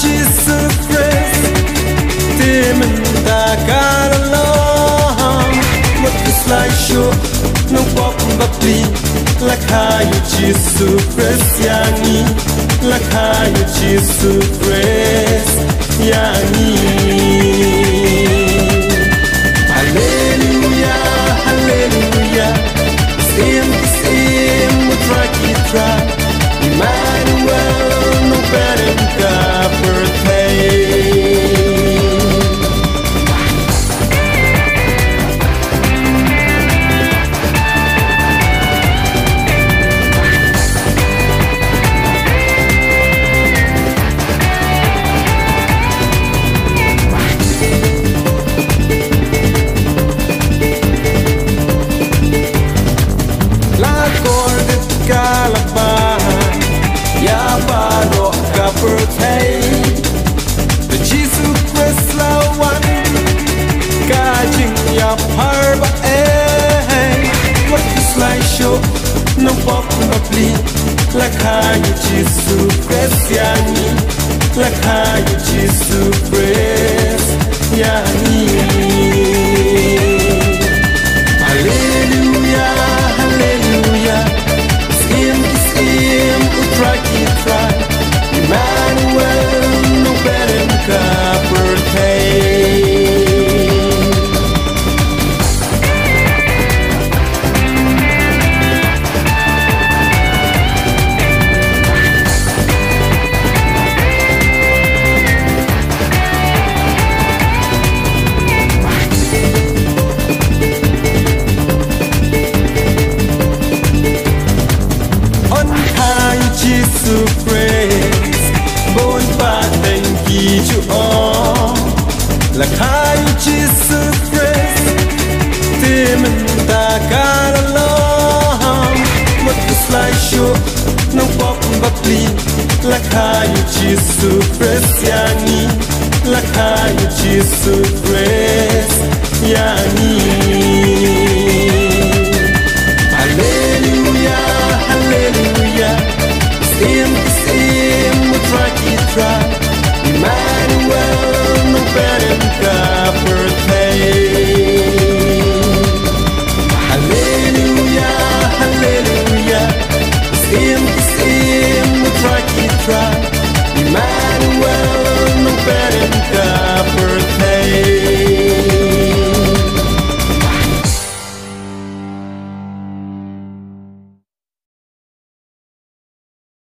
Jesus Christ Temen takar Allah Một cái slideshow nông pop bập đi Lakhayu Jesus Christ yani Lakhayu Jesus Christ yani Hallelujah, hallelujah Sim, we try Emmanuel, no better than birthday birthday the Jesus Christ lawan kajing ya parba what is like show no pop no please Lakhayu Jesus Christ yani Lakhayu Jesus Christ yani hallelujah hallelujah sim try Emmanuel, no better than birthday On high Jesus praise Bon pateng ki chu on Lakhayu Jesus praise Temen takar Allah Một cái slideshow nông pop bập đi Lakhayu Jesus praise yani Lakhayu Jesus praise yani Hallelujah, hallelujah Sim, we try Emmanuel, no better than birthday